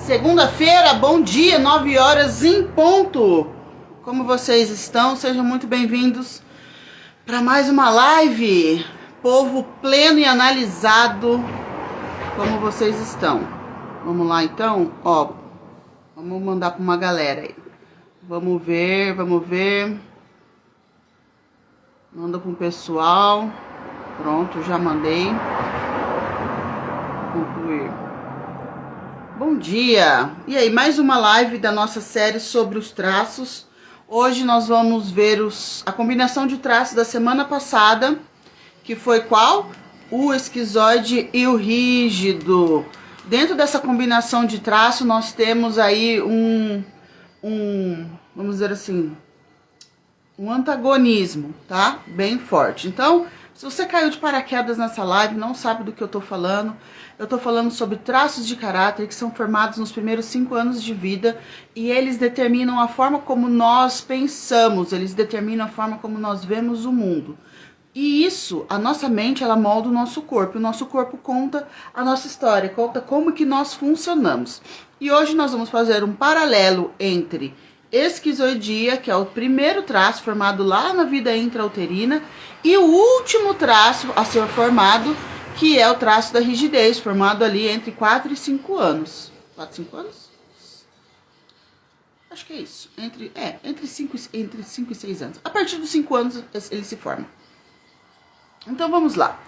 Segunda-feira, bom dia, 9 horas em ponto. Como vocês estão? Sejam muito bem-vindos para mais uma live. Povo pleno e analisado, como vocês estão? Vamos lá então, ó. Vamos mandar para uma galera aí. Vamos ver. Manda para o pessoal. Pronto, já mandei. Concluir. Bom dia! E aí, mais uma live da nossa série sobre os traços. Hoje nós vamos ver a combinação de traços da semana passada, que foi qual? O esquizoide e o rígido. Dentro dessa combinação de traço, nós temos aí vamos dizer assim, um antagonismo, tá? Bem forte. Então, se você caiu de paraquedas nessa live, não sabe do que eu tô falando sobre traços de caráter que são formados nos primeiros 5 anos de vida e eles determinam a forma como nós pensamos, eles determinam a forma como nós vemos o mundo. E isso, a nossa mente, ela molda o nosso corpo. O nosso corpo conta a nossa história, conta como que nós funcionamos. E hoje nós vamos fazer um paralelo entre esquizoidia, que é o primeiro traço formado lá na vida intrauterina, e o último traço a ser formado, que é o traço da rigidez, formado ali entre 4 e 5 anos. 4 e 5 anos? Acho que é isso. Entre 5 e 6 anos. A partir dos 5 anos ele se forma. Então vamos lá.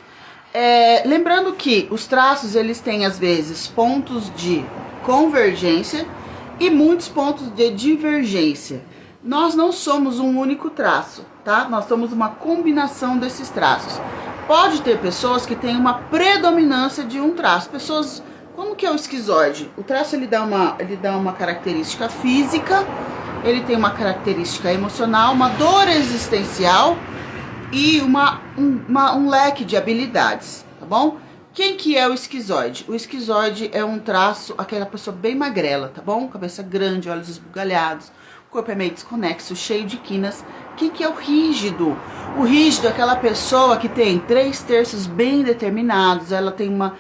Lembrando que os traços, eles têm às vezes pontos de convergência e muitos pontos de divergência. Nós não somos um único traço, tá? Nós somos uma combinação desses traços. Pode ter pessoas que têm uma predominância de um traço. Pessoas, como que é o esquizoide? O traço ele dá uma característica física, ele tem uma característica emocional, uma dor existencial e um leque de habilidades, tá bom? Quem que é o esquizoide? O esquizoide é um traço, aquela pessoa bem magrela, tá bom? Cabeça grande, olhos esbugalhados, o corpo é meio desconexo, cheio de quinas. Quem que é o rígido? O rígido é aquela pessoa que tem 3 terços bem determinados, ela tem uma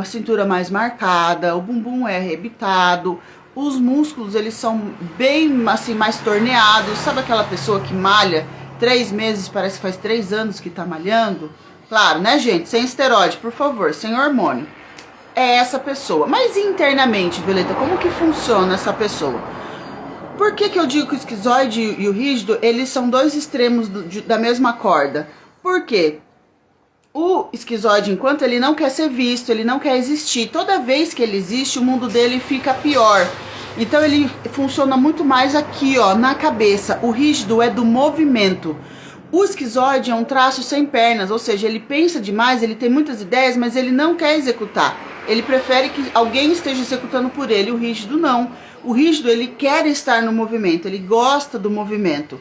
cintura mais marcada, o bumbum é arrebitado, os músculos eles são bem assim, mais torneados. Sabe aquela pessoa que malha 3 meses, parece que faz 3 anos que tá malhando? Claro, né, gente? Sem esteroide, por favor, sem hormônio. É essa pessoa. Mas internamente, Violeta, como que funciona essa pessoa? Por que eu digo que o esquizoide e o rígido, eles são 2 extremos da mesma corda? Por quê? O esquizoide, enquanto ele não quer ser visto, ele não quer existir, toda vez que ele existe, o mundo dele fica pior. Então ele funciona muito mais aqui, ó, na cabeça. O rígido é do movimento. O esquizoide é um traço sem pernas, ou seja, ele pensa demais, ele tem muitas ideias, mas ele não quer executar. Ele prefere que alguém esteja executando por ele. O rígido não. O rígido, ele quer estar no movimento, ele gosta do movimento.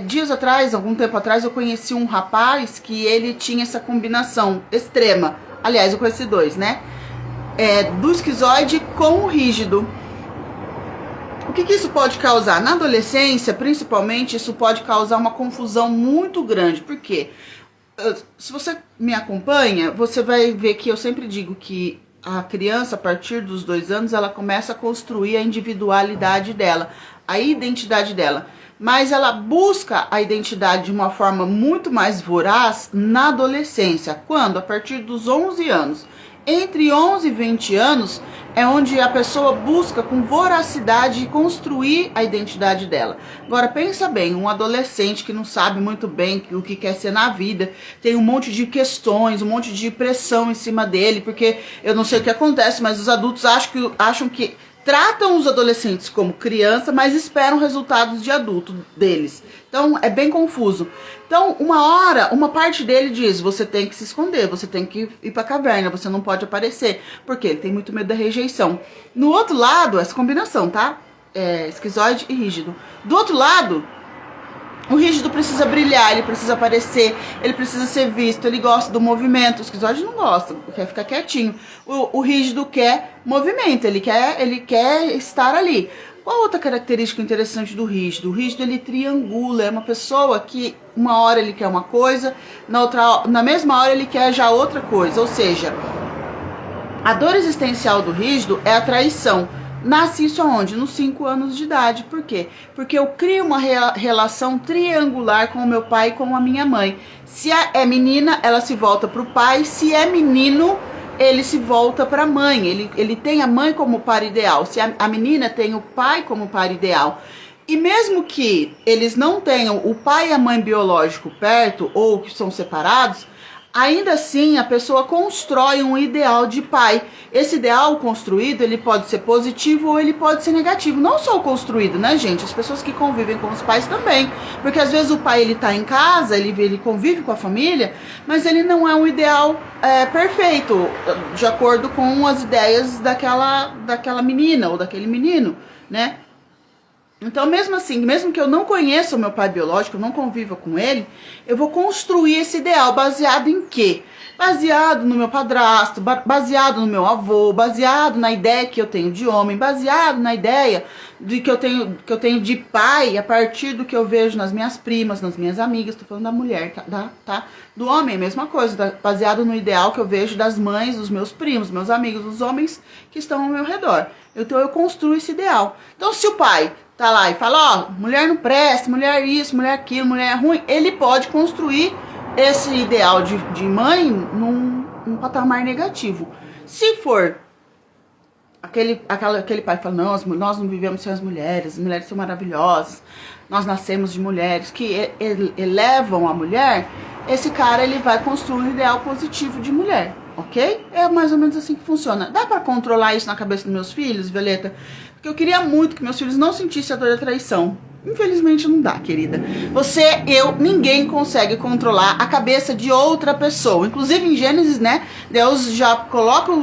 Dias atrás, algum tempo atrás, eu conheci um rapaz que ele tinha essa combinação extrema. Aliás, eu conheci 2, né? Do esquizoide com o rígido. O que isso pode causar? Na adolescência, principalmente, isso pode causar uma confusão muito grande. Por quê? Se você me acompanha, você vai ver que eu sempre digo que a criança, a partir dos 2 anos, ela começa a construir a individualidade dela, a identidade dela. Mas ela busca a identidade de uma forma muito mais voraz na adolescência. Quando? A partir dos 11 anos. Entre 11 e 20 anos é onde a pessoa busca com voracidade construir a identidade dela. Agora pensa bem, um adolescente que não sabe muito bem o que quer ser na vida, tem um monte de questões, um monte de pressão em cima dele, porque eu não sei o que acontece, mas os adultos acham que tratam os adolescentes como criança, mas esperam resultados de adulto deles. Então é bem confuso. Então uma parte dele diz, você tem que se esconder, você tem que ir pra caverna, você não pode aparecer, porque ele tem muito medo da rejeição. No outro lado, essa combinação, tá? Esquizoide e rígido. Do outro lado, o rígido precisa brilhar, ele precisa aparecer, ele precisa ser visto, ele gosta do movimento. O esquizoide não gosta, quer ficar quietinho. O rígido quer movimento, ele quer estar ali. Qual outra característica interessante do rígido? O rígido, ele triangula, é uma pessoa que uma hora ele quer uma coisa, na mesma hora ele quer já outra coisa. Ou seja, A dor existencial do rígido é a traição. Nasce isso aonde? Nos 5 anos de idade. Por quê? Porque eu crio uma relação triangular com o meu pai e com a minha mãe. Se é menina, ela se volta para o pai. Se é menino, ele se volta para a mãe. Ele tem a mãe como par ideal. Se a menina tem o pai como par ideal. E mesmo que eles não tenham o pai e a mãe biológico perto, ou que são separados, ainda assim a pessoa constrói um ideal de pai. Esse ideal construído, ele pode ser positivo ou ele pode ser negativo. Não só o construído, né, gente? As pessoas que convivem com os pais também. Porque às vezes o pai, ele tá em casa, ele convive com a família, mas ele não é um ideal perfeito, de acordo com as ideias daquela menina ou daquele menino, né? Então, mesmo assim, mesmo que eu não conheça o meu pai biológico, eu não conviva com ele, eu vou construir esse ideal baseado em quê? Baseado no meu padrasto, baseado no meu avô, baseado na ideia que eu tenho de homem, baseado na ideia de que eu tenho de pai a partir do que eu vejo nas minhas primas, nas minhas amigas. Tô falando da mulher, tá? Do homem, a mesma coisa, baseado no ideal que eu vejo das mães, dos meus primos, meus amigos, dos homens que estão ao meu redor. Então eu construo esse ideal. Então, se o pai tá lá e fala, ó, mulher não presta, mulher isso, mulher aquilo, mulher ruim, ele pode construir esse ideal de mãe num patamar negativo. Se for aquele pai que fala, não, nós não vivemos sem as mulheres são maravilhosas, nós nascemos de mulheres, que elevam a mulher, esse cara, ele vai construir um ideal positivo de mulher, ok? É mais ou menos assim que funciona. Dá pra controlar isso na cabeça dos meus filhos, Violeta? Porque eu queria muito que meus filhos não sentissem a dor da traição. Infelizmente não dá, querida. Você, ninguém consegue controlar a cabeça de outra pessoa. Inclusive em Gênesis, né? Deus já coloca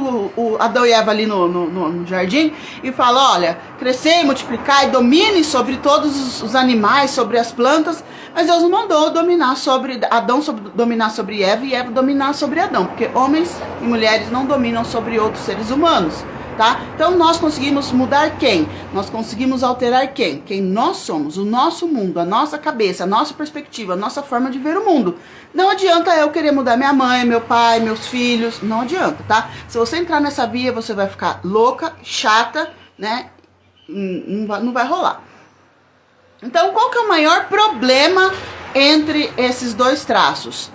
Adão e Eva ali no jardim e fala, olha, crescer, multiplicar e domine sobre todos os animais, sobre as plantas. Mas Deus não mandou dominar sobre Adão, dominar sobre Eva e Eva dominar sobre Adão. Porque homens e mulheres não dominam sobre outros seres humanos. Tá? Então nós conseguimos mudar quem? Nós conseguimos alterar quem? Quem nós somos, o nosso mundo, a nossa cabeça, a nossa perspectiva, a nossa forma de ver o mundo. Não adianta eu querer mudar minha mãe, meu pai, meus filhos, não adianta, tá? Se você entrar nessa via, você vai ficar louca, chata, né? Não vai rolar. Então, qual que é o maior problema entre esses dois traços?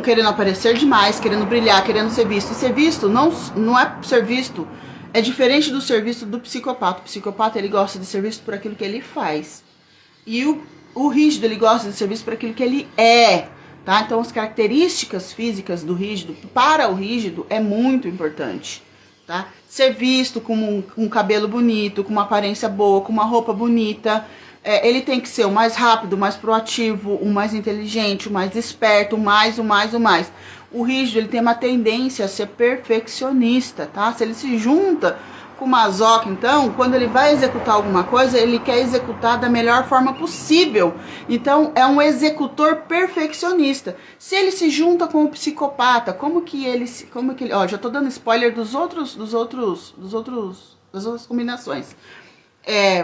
Querendo aparecer demais, querendo brilhar, querendo ser visto. E ser visto não é ser visto. É diferente do ser visto do psicopata. O psicopata, ele gosta de ser visto por aquilo que ele faz. E o rígido, ele gosta de ser visto por aquilo que ele é. Tá? Então, as características físicas do rígido, para o rígido, é muito importante. Tá? Ser visto com um cabelo bonito, com uma aparência boa, com uma roupa bonita. Ele tem que ser o mais rápido, o mais proativo, o mais inteligente, o mais esperto, o mais. O rígido, ele tem uma tendência a ser perfeccionista, tá? Se ele se junta com o masoca, então, quando ele vai executar alguma coisa, ele quer executar da melhor forma possível. Então, é um executor perfeccionista. Se ele se junta com o psicopata, como que ele, ó, já tô dando spoiler das outras combinações.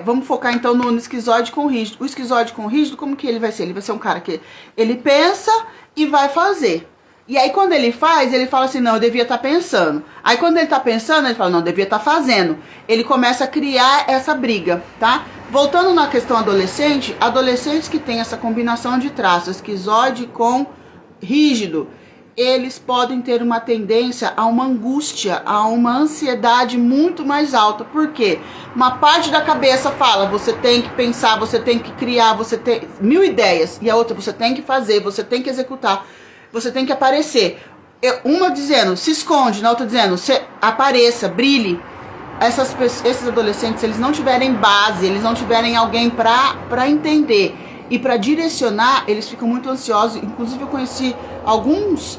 Vamos focar então no esquizoide com o rígido. O esquizoide com o rígido, como que ele vai ser? Ele vai ser um cara que ele pensa e vai fazer. E aí quando ele faz, ele fala assim, não, eu devia estar pensando. Aí quando ele está pensando, ele fala, não, eu devia estar fazendo. Ele começa a criar essa briga, tá? Voltando na questão adolescente, adolescentes que têm essa combinação de traços, esquizoide com rígido, eles podem ter uma tendência a uma angústia, a uma ansiedade muito mais alta. Por quê? Uma parte da cabeça fala, você tem que pensar, você tem que criar, você tem 1000 ideias. E a outra, você tem que fazer, você tem que executar, você tem que aparecer. Uma dizendo, se esconde, na outra dizendo, apareça, brilhe. Esses adolescentes, eles não tiverem base, eles não tiverem alguém para entender e para direcionar, eles ficam muito ansiosos. Inclusive eu conheci alguns,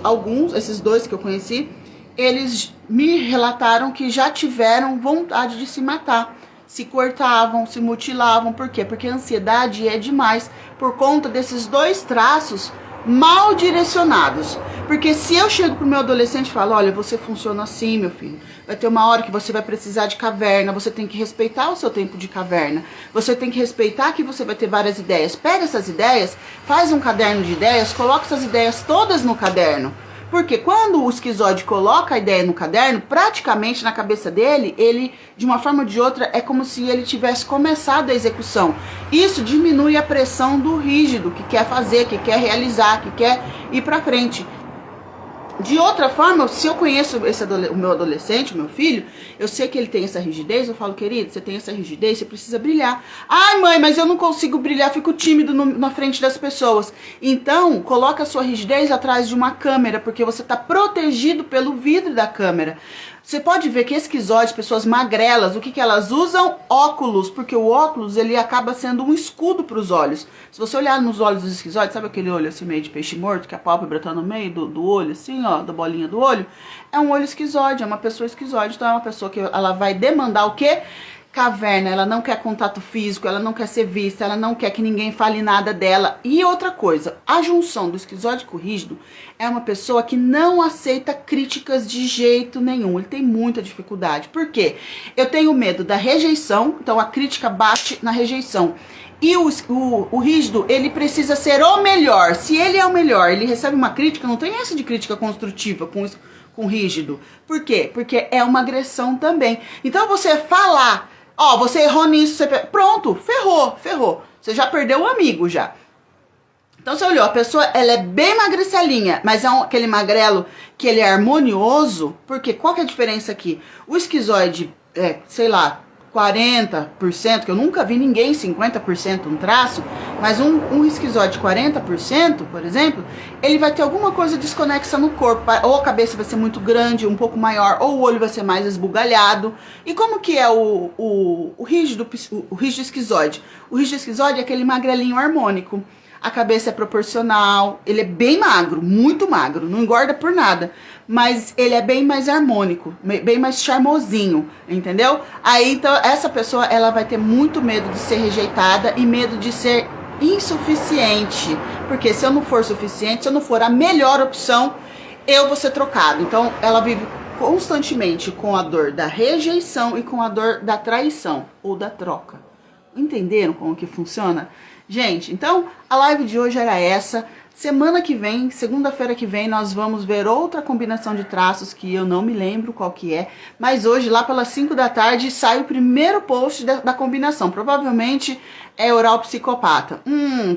esses dois que eu conheci, eles me relataram que já tiveram vontade de se matar, se cortavam, se mutilavam. Por quê? Porque a ansiedade é demais por conta desses dois traços mal direcionados. Porque se eu chego pro meu adolescente e falo, olha, você funciona assim, meu filho, vai ter uma hora que você vai precisar de caverna, você tem que respeitar o seu tempo de caverna, você tem que respeitar que você vai ter várias ideias. Pega essas ideias, faz um caderno de ideias, coloca essas ideias todas no caderno, Porque quando o esquizoide coloca a ideia no caderno, praticamente na cabeça dele, ele, de uma forma ou de outra, é como se ele tivesse começado a execução. Isso diminui a pressão do rígido, que quer fazer, que quer realizar, que quer ir pra frente. De outra forma, se eu conheço o meu adolescente, o meu filho, eu sei que ele tem essa rigidez, eu falo, querido, você tem essa rigidez, você precisa brilhar. Ai, mãe, mas eu não consigo brilhar, fico tímido na frente das pessoas. Então, coloca a sua rigidez atrás de uma câmera, porque você está protegido pelo vidro da câmera. Você pode ver que esquizoides, pessoas magrelas, o que elas usam? Óculos, porque o óculos ele acaba sendo um escudo para os olhos. Se você olhar nos olhos dos esquizoides, sabe aquele olho assim meio de peixe morto, que a pálpebra está no meio do olho, assim, ó, da bolinha do olho? É um olho esquizoide, é uma pessoa esquizoide, então é uma pessoa que ela vai demandar o quê? Caverna, ela não quer contato físico, ela não quer ser vista, ela não quer que ninguém fale nada dela. E outra coisa, a junção do esquizoide com o rígido é uma pessoa que não aceita críticas de jeito nenhum. Ele tem muita dificuldade. Por quê? Eu tenho medo da rejeição, então a crítica bate na rejeição. E o rígido, ele precisa ser o melhor. Se ele é o melhor, ele recebe uma crítica, não tem essa de crítica construtiva com rígido. Por quê? Porque é uma agressão também. Então você falar, ó, você errou nisso, pronto, ferrou. Você já perdeu o amigo já. Então você olhou, a pessoa ela é bem magricelinha, mas é aquele magrelo que ele é harmonioso. Porque qual que é a diferença aqui? O esquizoide, sei lá, 40%, que eu nunca vi ninguém 50% um traço, mas um esquizoide 40%, por exemplo, ele vai ter alguma coisa desconexa no corpo, ou a cabeça vai ser muito grande, um pouco maior, ou o olho vai ser mais esbugalhado. E como que é o rígido esquizoide? O rígido esquizoide é aquele magrelinho harmônico. A cabeça é proporcional, ele é bem magro, muito magro, não engorda por nada, mas ele é bem mais harmônico, bem mais charmosinho, entendeu? Aí então essa pessoa ela vai ter muito medo de ser rejeitada e medo de ser insuficiente, porque se eu não for suficiente, se eu não for a melhor opção, eu vou ser trocado. Então ela vive constantemente com a dor da rejeição e com a dor da traição ou da troca. Entenderam como que funciona? Gente, então a live de hoje era essa. Semana que vem, segunda-feira que vem, nós vamos ver outra combinação de traços que eu não me lembro qual que é. Mas hoje, lá pelas 5 da tarde, sai o primeiro post da combinação. Provavelmente é oral psicopata.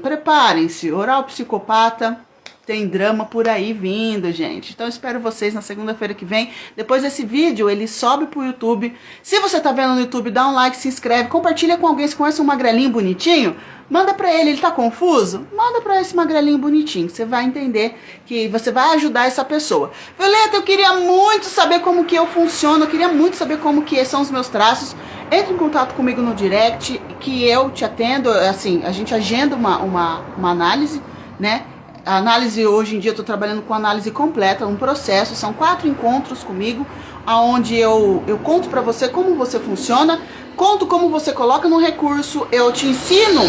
Preparem-se, oral psicopata. Tem drama por aí vindo, gente. Então, espero vocês na segunda-feira que vem. Depois desse vídeo, ele sobe pro YouTube. Se você tá vendo no YouTube, dá um like, se inscreve. Compartilha com alguém que conhece um magrelinho bonitinho. Manda pra ele tá confuso? Manda pra esse magrelinho bonitinho. Você vai entender que você vai ajudar essa pessoa. Violeta, eu queria muito saber como que eu funciono. Eu queria muito saber como que são os meus traços. Entre em contato comigo no direct, que eu te atendo. Assim, a gente agenda uma análise, né? A análise, hoje em dia, eu estou trabalhando com análise completa, um processo, são 4 encontros comigo, onde eu conto para você como você funciona, conto como você coloca no recurso, eu te ensino,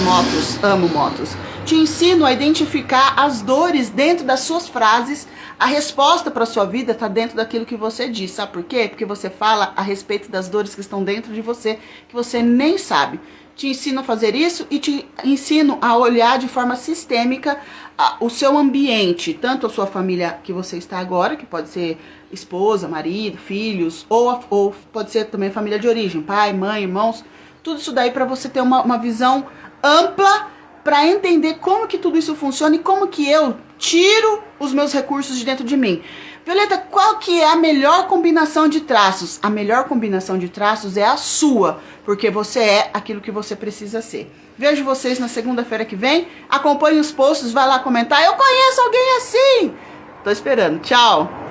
motos, amo motos, te ensino a identificar as dores dentro das suas frases, a resposta para a sua vida está dentro daquilo que você diz, sabe por quê? Porque você fala a respeito das dores que estão dentro de você, que você nem sabe. Te ensino a fazer isso e te ensino a olhar de forma sistêmica o seu ambiente, tanto a sua família que você está agora, que pode ser esposa, marido, filhos, ou pode ser também família de origem, pai, mãe, irmãos, tudo isso daí para você ter uma visão ampla para entender como que tudo isso funciona e como que eu tiro os meus recursos de dentro de mim. Violeta, qual que é a melhor combinação de traços? A melhor combinação de traços é a sua, porque você é aquilo que você precisa ser. Vejo vocês na segunda-feira que vem. Acompanhe os posts, vai lá comentar. Eu conheço alguém assim. Tô esperando. Tchau.